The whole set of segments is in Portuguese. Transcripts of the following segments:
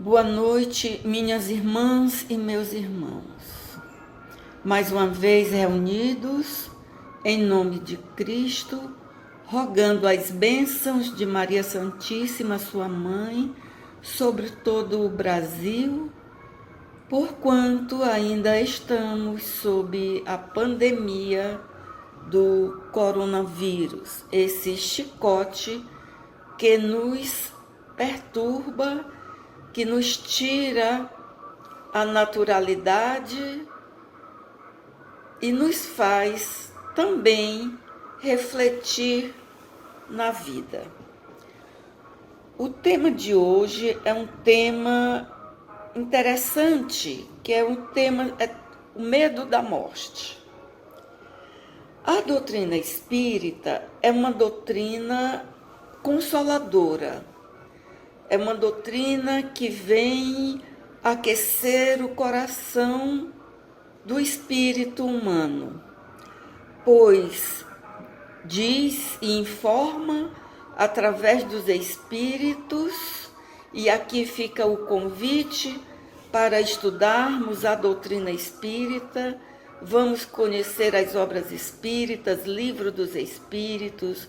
Boa noite, minhas irmãs e meus irmãos. Mais uma vez reunidos, em nome de Cristo, rogando as bênçãos de Maria Santíssima, sua mãe, sobre todo o Brasil, porquanto ainda estamos sob a pandemia do coronavírus, esse chicote que nos perturba, que nos tira a naturalidade e nos faz também refletir na vida. O tema de hoje é um tema interessante, que é o medo da morte. A doutrina espírita é uma doutrina consoladora. É uma doutrina que vem aquecer o coração do espírito humano, pois diz e informa através dos espíritos, e aqui fica o convite para estudarmos a doutrina espírita. Vamos conhecer as obras espíritas, livro dos espíritos,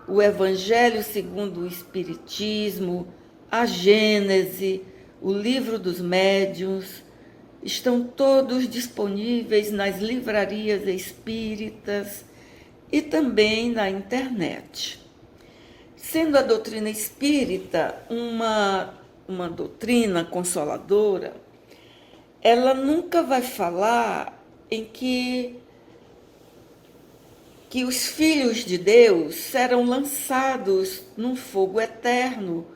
o Evangelho segundo o Espiritismo, a Gênese, o livro dos médiuns, estão todos disponíveis nas livrarias espíritas e também na internet. Sendo a doutrina espírita uma doutrina consoladora, ela nunca vai falar em que os filhos de Deus serão lançados num fogo eterno,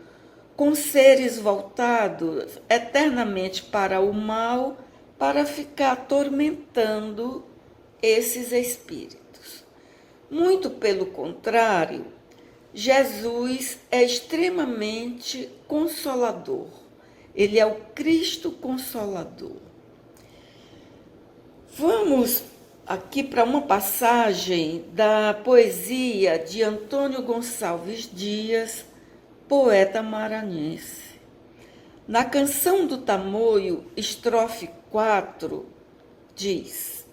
com seres voltados eternamente para o mal, para ficar atormentando esses espíritos. Muito pelo contrário, Jesus é extremamente consolador. Ele é o Cristo Consolador. Vamos aqui para uma passagem da poesia de Antônio Gonçalves Dias, poeta maranhense. Na Canção do Tamoio, estrofe 4, diz: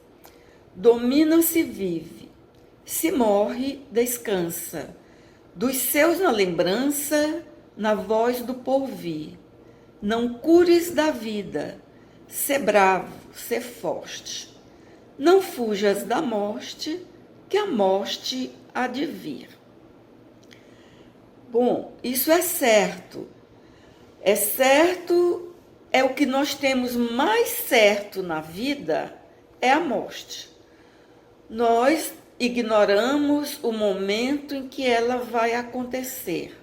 domina-se vive, se morre, descansa, dos seus na lembrança, na voz do porvir. Não cures da vida, sê bravo, sê forte. Não fujas da morte, que a morte há de vir. Bom, isso é certo. É certo, é o que nós temos mais certo na vida, é a morte. Nós ignoramos o momento em que ela vai acontecer,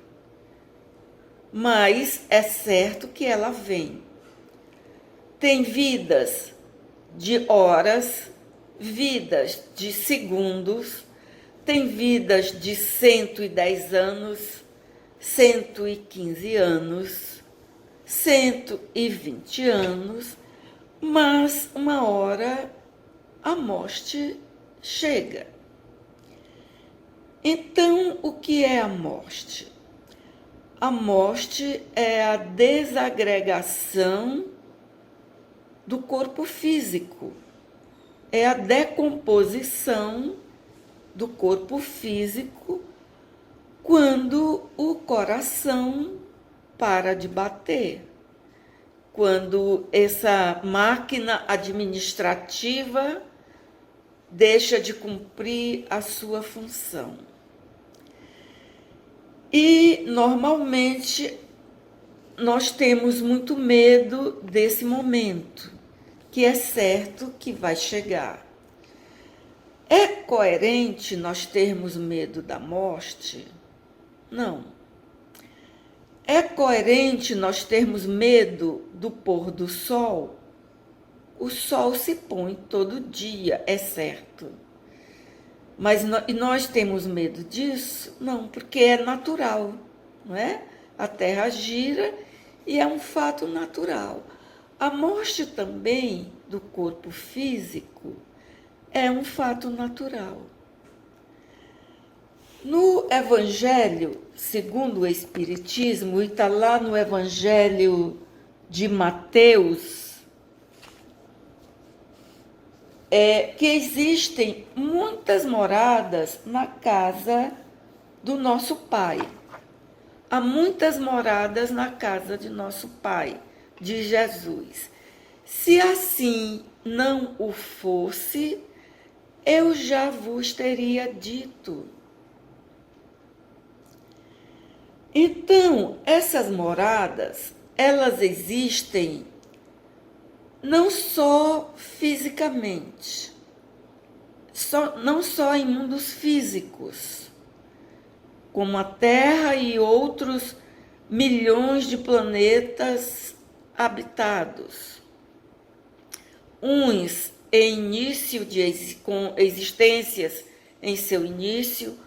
mas é certo que ela vem. Tem vidas de horas, vidas de segundos, tem vidas de 110 anos, 115 anos, 120 anos, mas uma hora a morte chega. Então, o que é a morte? A morte é a desagregação do corpo físico, é a decomposição do corpo físico quando o coração para de bater, quando essa máquina administrativa deixa de cumprir a sua função. E, normalmente, nós temos muito medo desse momento, que é certo que vai chegar. É coerente nós termos medo da morte? Não. É coerente nós termos medo do pôr do sol? O sol se põe todo dia, é certo. Mas nós temos medo disso? Não, porque é natural, não é? A Terra gira e é um fato natural. A morte também do corpo físico é um fato natural. No Evangelho segundo o Espiritismo, e está lá no Evangelho de Mateus, que existem muitas moradas na casa do nosso Pai. Há muitas moradas na casa de nosso Pai, de Jesus. Se assim não o fosse, eu já vos teria dito. Então, essas moradas, elas existem não só fisicamente, não só em mundos físicos, como a Terra e outros milhões de planetas habitados. Uns com existências em seu início,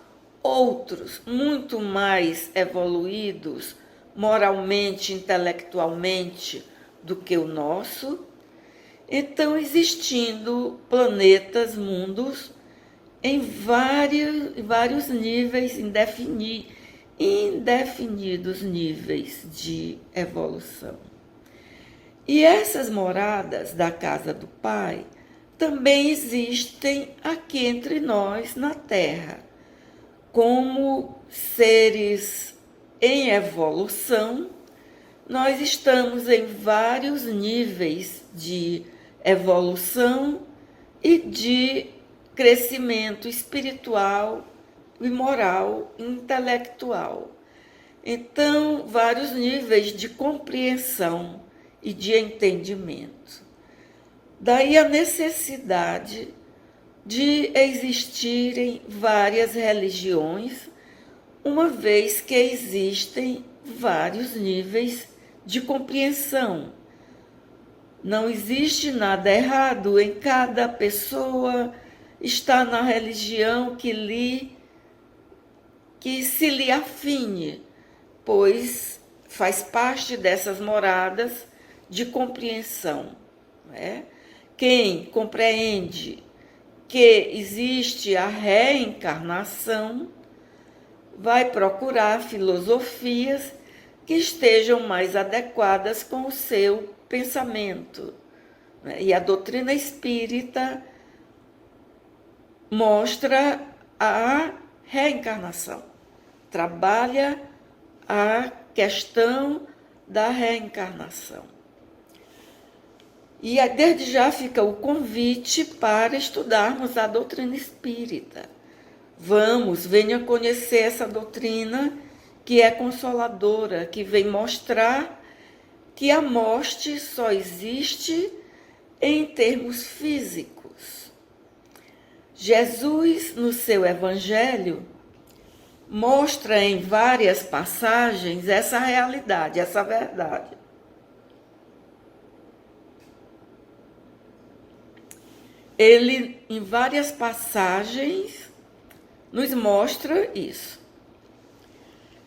outros muito mais evoluídos moralmente, intelectualmente do que o nosso. Então, existindo planetas, mundos, em vários níveis, indefinidos níveis de evolução. E essas moradas da casa do Pai também existem aqui entre nós na Terra, como seres em evolução. Nós estamos em vários níveis de evolução e de crescimento espiritual e moral, intelectual. Então, vários níveis de compreensão e de entendimento. Daí a necessidade de existirem várias religiões, uma vez que existem vários níveis de compreensão. Não existe nada errado em cada pessoa estar na religião que se lhe afine, pois faz parte dessas moradas de compreensão. Né? Quem compreende que existe a reencarnação vai procurar filosofias que estejam mais adequadas com o seu pensamento. E a doutrina espírita mostra a reencarnação, trabalha a questão da reencarnação. E desde já fica o convite para estudarmos a doutrina espírita. Venha conhecer essa doutrina que é consoladora, que vem mostrar que a morte só existe em termos físicos. Jesus, no seu Evangelho, mostra em várias passagens essa realidade, essa verdade. Ele, em várias passagens, nos mostra isso.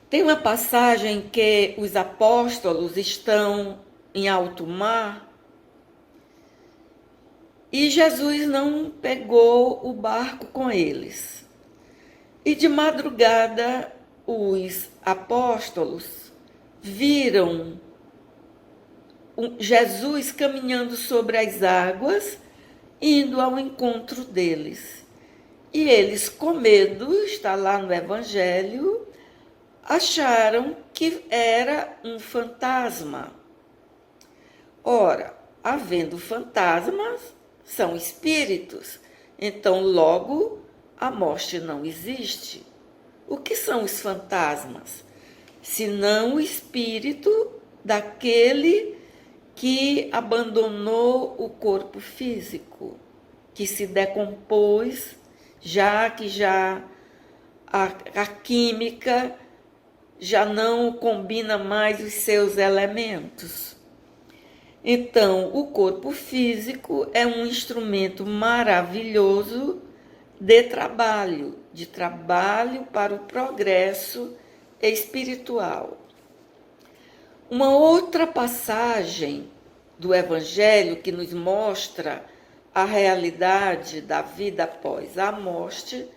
Tem uma passagem que os apóstolos estão em alto mar e Jesus não pegou o barco com eles. E de madrugada os apóstolos viram Jesus caminhando sobre as águas, indo ao encontro deles. E eles, com medo, está lá no Evangelho, acharam que era um fantasma. Ora, havendo fantasmas, são espíritos. Então, logo, a morte não existe. O que são os fantasmas? Senão o espírito daquele que abandonou o corpo físico, que se decompôs, já a química já não combina mais os seus elementos. Então, o corpo físico é um instrumento maravilhoso de trabalho para o progresso espiritual. Uma outra passagem do Evangelho que nos mostra a realidade da vida após a morte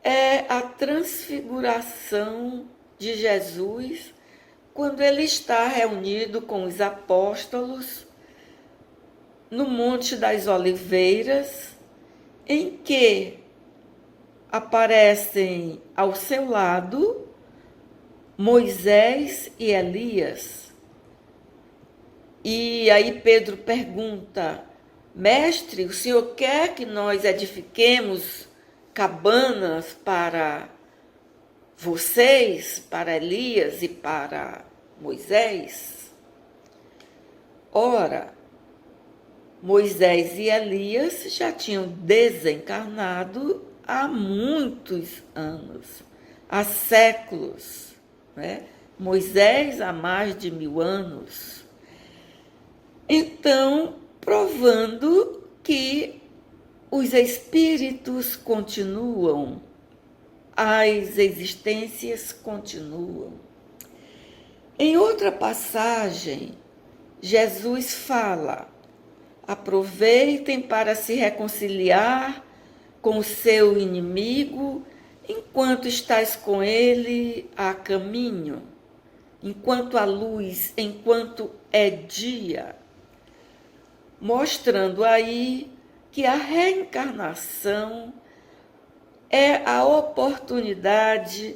é a transfiguração de Jesus quando ele está reunido com os apóstolos no Monte das Oliveiras, em que aparecem ao seu lado Moisés e Elias. E aí Pedro pergunta: Mestre, o senhor quer que nós edifiquemos cabanas para vocês, para Elias e para Moisés? Ora, Moisés e Elias já tinham desencarnado há muitos anos, há séculos, né? Moisés há mais de 1000 anos. Então, provando que os espíritos continuam, as existências continuam. Em outra passagem, Jesus fala: aproveitem para se reconciliar com o seu inimigo enquanto estás com ele a caminho, enquanto há luz, enquanto é dia, mostrando aí que a reencarnação é a oportunidade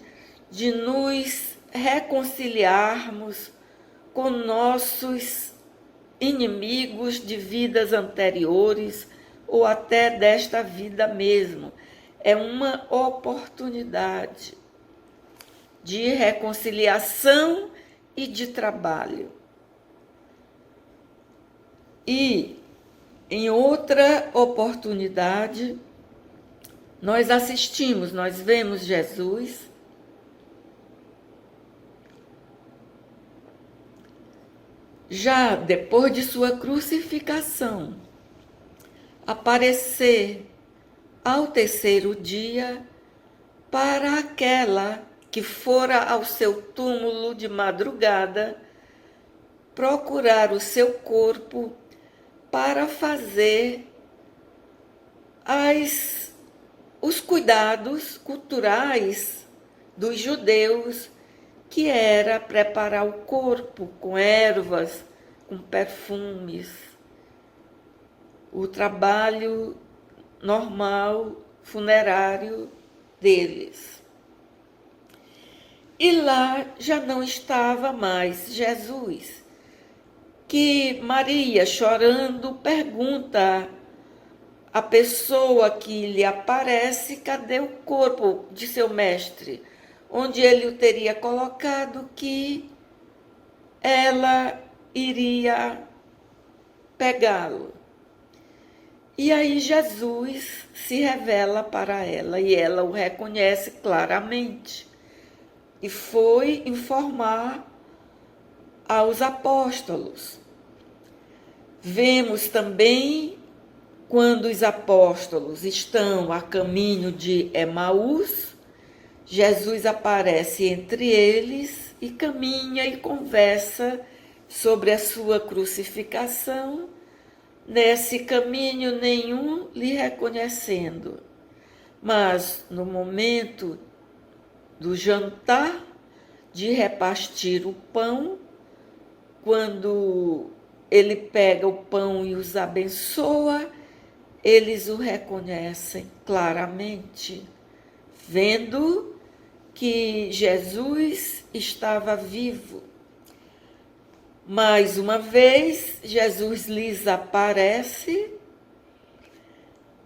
de nos reconciliarmos com nossos inimigos de vidas anteriores ou até desta vida mesmo. É uma oportunidade de reconciliação e de trabalho. E, em outra oportunidade, nós vemos Jesus já depois de sua crucificação, aparecer ao terceiro dia para aquela que fora ao seu túmulo de madrugada procurar o seu corpo para fazer os cuidados culturais dos judeus, que era preparar o corpo com ervas, com perfumes, o trabalho normal, funerário deles. E lá já não estava mais Jesus, que Maria, chorando, pergunta à pessoa que lhe aparece: cadê o corpo de seu mestre? Onde ele o teria colocado, que ela iria pegá-lo. E aí Jesus se revela para ela e ela o reconhece claramente. E foi informar aos apóstolos. Vemos também quando os apóstolos estão a caminho de Emaús, Jesus aparece entre eles e caminha e conversa sobre a sua crucificação, nesse caminho nenhum lhe reconhecendo. Mas no momento do jantar, de repartir o pão, quando ele pega o pão e os abençoa, eles o reconhecem claramente, vendo que Jesus estava vivo. Mais uma vez, Jesus lhes aparece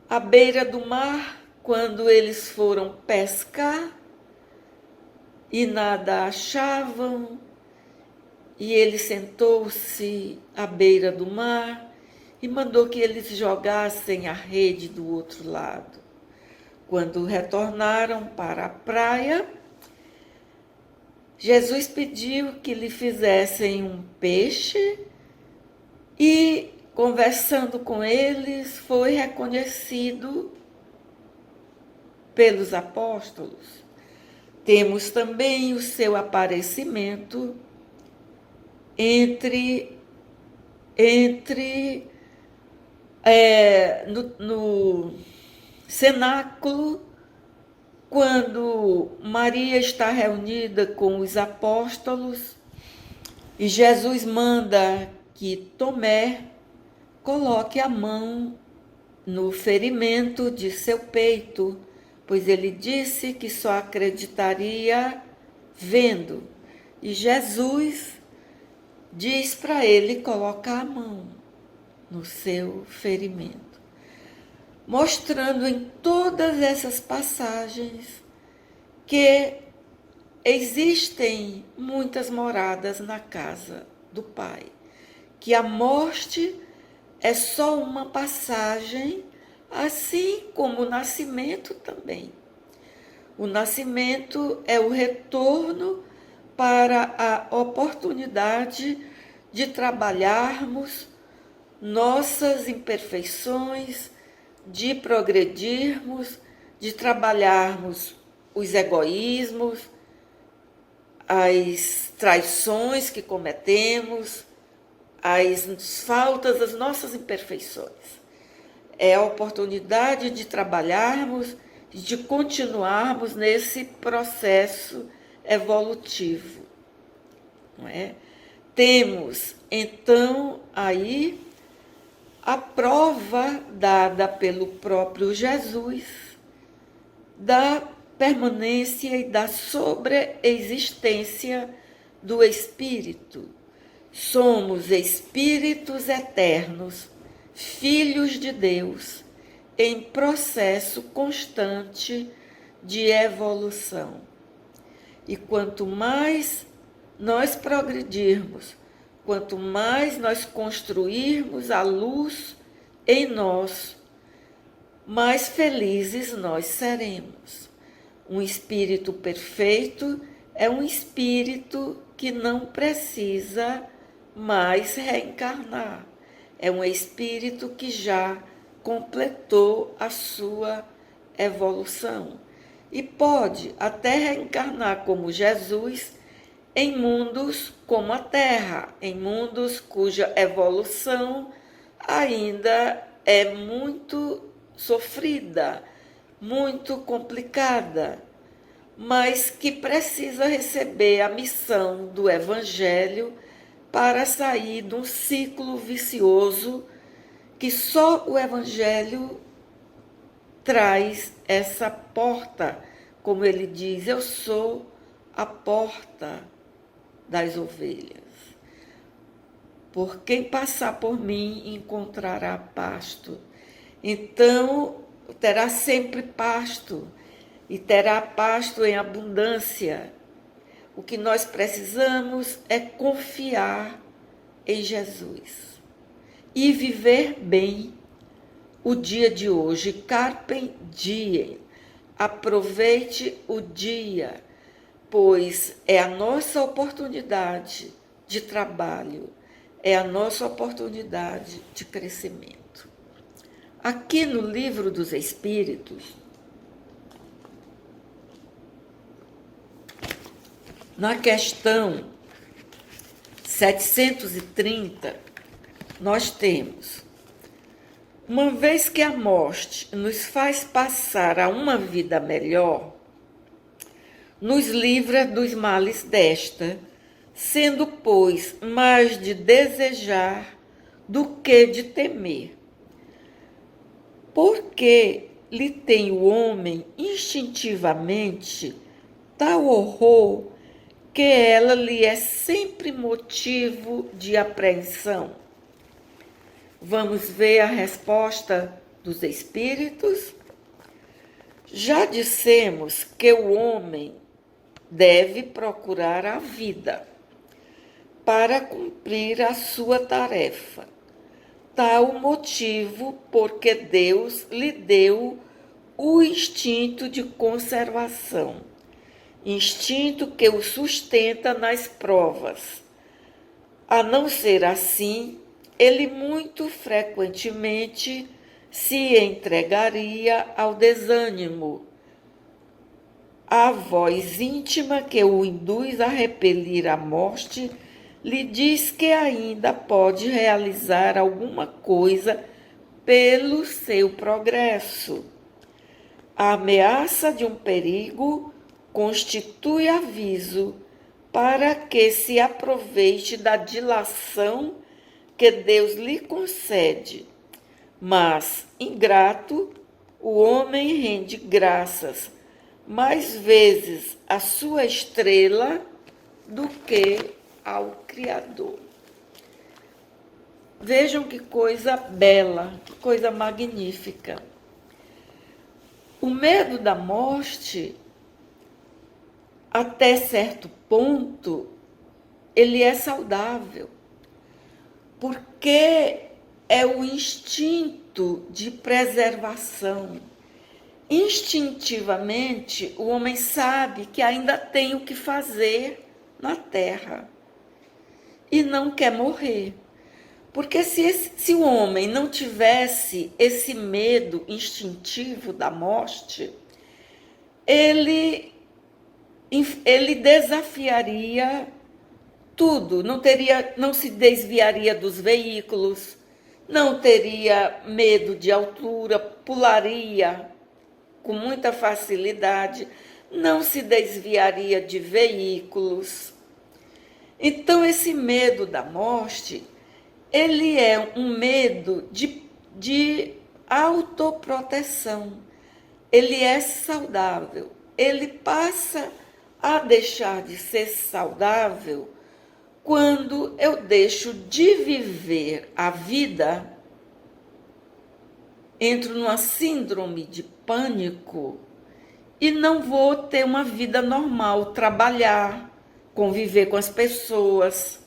à beira do mar, quando eles foram pescar e nada achavam, e ele sentou-se à beira do mar e mandou que eles jogassem a rede do outro lado. Quando retornaram para a praia, Jesus pediu que lhe fizessem um peixe e, conversando com eles, foi reconhecido pelos apóstolos. Temos também o seu aparecimento no cenáculo, quando Maria está reunida com os apóstolos E Jesus manda que Tomé coloque a mão no ferimento de seu peito, pois ele disse que só acreditaria vendo. E Jesus diz para ele colocar a mão no seu ferimento, mostrando em todas essas passagens que existem muitas moradas na casa do Pai, que a morte é só uma passagem, assim como o nascimento também. O nascimento é o retorno para a oportunidade de trabalharmos nossas imperfeições, de progredirmos, de trabalharmos os egoísmos, as traições que cometemos, as faltas, as nossas imperfeições. É a oportunidade de trabalharmos, de continuarmos nesse processo evolutivo, não é? Temos, então, aí a prova dada pelo próprio Jesus da permanência e da sobreexistência do Espírito. Somos espíritos eternos, filhos de Deus, em processo constante de evolução. E quanto mais nós progredirmos, quanto mais nós construirmos a luz em nós, mais felizes nós seremos. Um espírito perfeito é um espírito que não precisa mais reencarnar. É um espírito que já completou a sua evolução e pode até reencarnar como Jesus em mundos como a Terra, em mundos cuja evolução ainda é muito sofrida, muito complicada, mas que precisa receber a missão do Evangelho para sair de um ciclo vicioso que só o Evangelho traz essa porta, como ele diz, eu sou a porta das ovelhas. Por quem passar por mim encontrará pasto. Então, terá sempre pasto, e terá pasto em abundância. O que nós precisamos é confiar em Jesus e viver bem o dia de hoje. Carpe diem, aproveite o dia, pois é a nossa oportunidade de trabalho, é a nossa oportunidade de crescimento. Aqui no Livro dos Espíritos, na questão 730, nós temos: uma vez que a morte nos faz passar a uma vida melhor, nos livra dos males desta, sendo, pois, mais de desejar do que de temer. Porque lhe tem o homem instintivamente tal horror que ela lhe é sempre motivo de apreensão. Vamos ver a resposta dos espíritos? Já dissemos que o homem deve procurar a vida para cumprir a sua tarefa. Tal o motivo porque Deus lhe deu o instinto de conservação, instinto que o sustenta nas provas. A não ser assim, ele muito frequentemente se entregaria ao desânimo. A voz íntima que o induz a repelir a morte lhe diz que ainda pode realizar alguma coisa pelo seu progresso. A ameaça de um perigo constitui aviso para que se aproveite da dilação que Deus lhe concede. Mas, ingrato, o homem rende graças mais vezes à sua estrela do que ao Criador. Vejam que coisa bela, que coisa magnífica. O medo da morte, até certo ponto, ele é saudável, porque é o instinto de preservação. Instintivamente, o homem sabe que ainda tem o que fazer na terra e não quer morrer. Porque se o homem não tivesse esse medo instintivo da morte, ele desafiaria tudo, não se desviaria dos veículos, não teria medo de altura, pularia com muita facilidade, não se desviaria de veículos. Então, esse medo da morte, ele é um medo de autoproteção. Ele é saudável. Ele passa a deixar de ser saudável quando eu deixo de viver a vida, entro numa síndrome de pânico e não vou ter uma vida normal, trabalhar, conviver com as pessoas.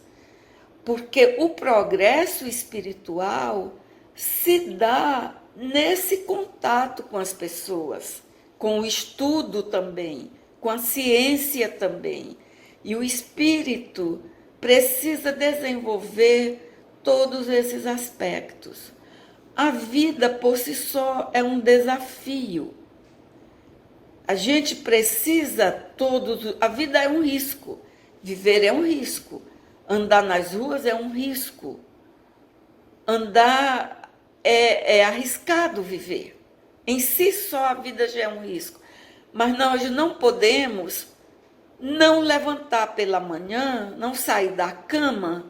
Porque o progresso espiritual se dá nesse contato com as pessoas, com o estudo também, com a ciência também. E o espírito precisa desenvolver todos esses aspectos. A vida por si só é um desafio. A gente precisa a vida é um risco, viver é um risco. Andar nas ruas é um risco. Andar é arriscado viver. Em si só a vida já é um risco. Mas nós não podemos não levantar pela manhã, não sair da cama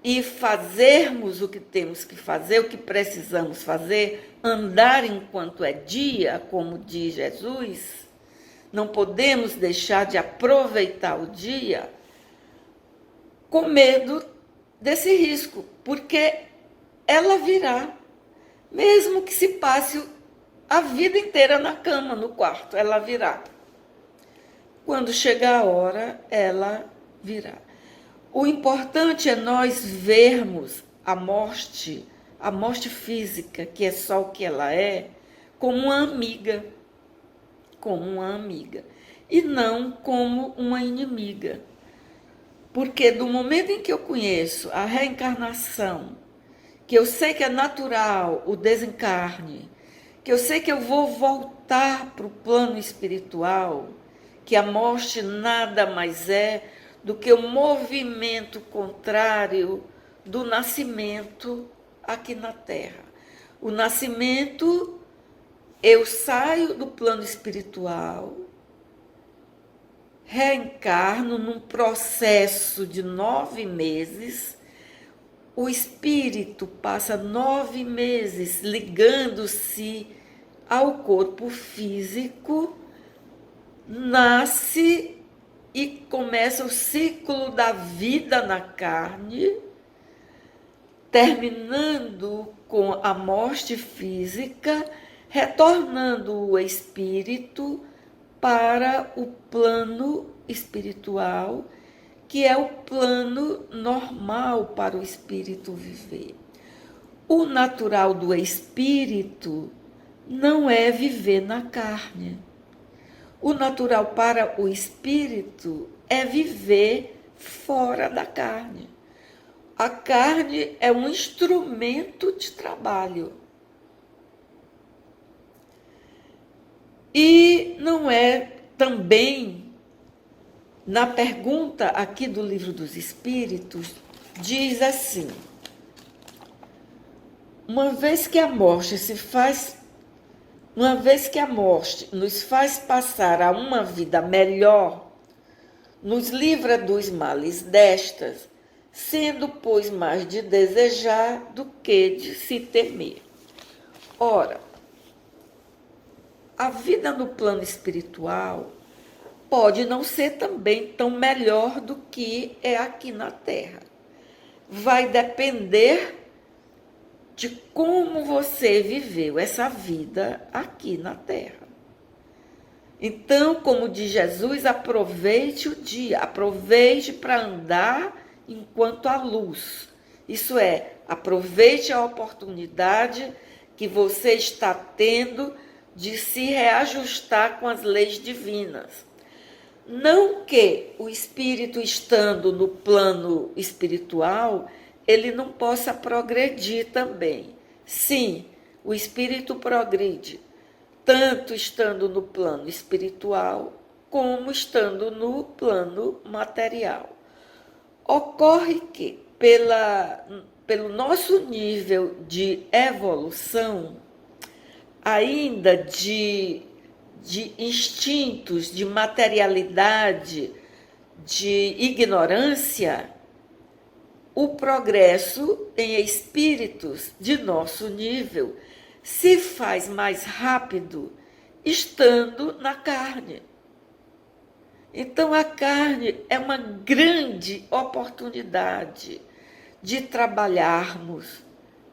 e fazermos o que temos que fazer, o que precisamos fazer, andar enquanto é dia, como diz Jesus. Não podemos deixar de aproveitar o dia com medo desse risco, porque ela virá, mesmo que se passe a vida inteira na cama, no quarto, ela virá. Quando chegar a hora, ela virá. O importante é nós vermos a morte física, que é só o que ela é, como uma amiga, e não como uma inimiga. Porque do momento em que eu conheço a reencarnação, que eu sei que é natural o desencarne, que eu sei que eu vou voltar para o plano espiritual, que a morte nada mais é do que o movimento contrário do nascimento aqui na Terra. O nascimento, eu saio do plano espiritual, reencarno num processo de 9 meses, o espírito passa 9 meses ligando-se ao corpo físico, nasce e começa o ciclo da vida na carne, terminando com a morte física, retornando o espírito para o plano espiritual, que é o plano normal para o espírito viver. O natural do espírito não é viver na carne. O natural para o espírito é viver fora da carne. A carne é um instrumento de trabalho. E não é também, na pergunta aqui do Livro dos Espíritos, diz assim: uma vez que a morte nos faz passar a uma vida melhor nos livra dos males destas, sendo, pois, mais de desejar do que de se temer. Ora, a vida no plano espiritual pode não ser também tão melhor do que é aqui na Terra. Vai depender de como você viveu essa vida aqui na Terra. Então, como diz Jesus, aproveite o dia, aproveite para andar enquanto há luz. Isso é, aproveite a oportunidade que você está tendo de se reajustar com as leis divinas. Não que o espírito estando no plano espiritual, ele não possa progredir também. Sim, o espírito progride, tanto estando no plano espiritual, como estando no plano material. Ocorre que, pelo nosso nível de evolução, ainda de instintos, de materialidade, de ignorância, o progresso em espíritos de nosso nível se faz mais rápido estando na carne. Então, a carne é uma grande oportunidade de trabalharmos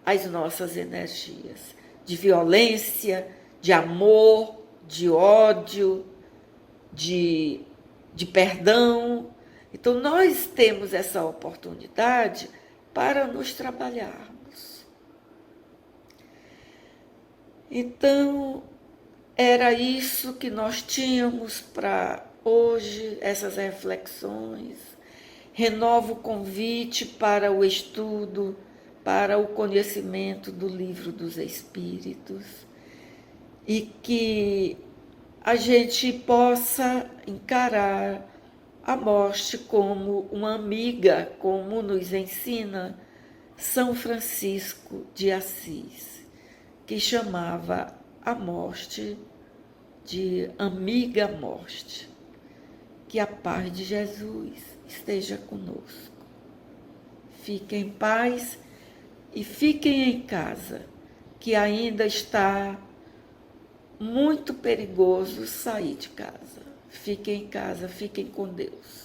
as nossas energias de violência, de amor, de ódio, de perdão. Então, nós temos essa oportunidade para nos trabalharmos. Então, era isso que nós tínhamos para hoje, essas reflexões. Renovo o convite para o estudo, para o conhecimento do Livro dos Espíritos, e que a gente possa encarar a morte como uma amiga, como nos ensina São Francisco de Assis, que chamava a morte de amiga morte. Que a paz de Jesus esteja conosco. Fiquem em paz e fiquem em casa, que ainda está muito perigoso sair de casa. Fiquem em casa, fiquem com Deus.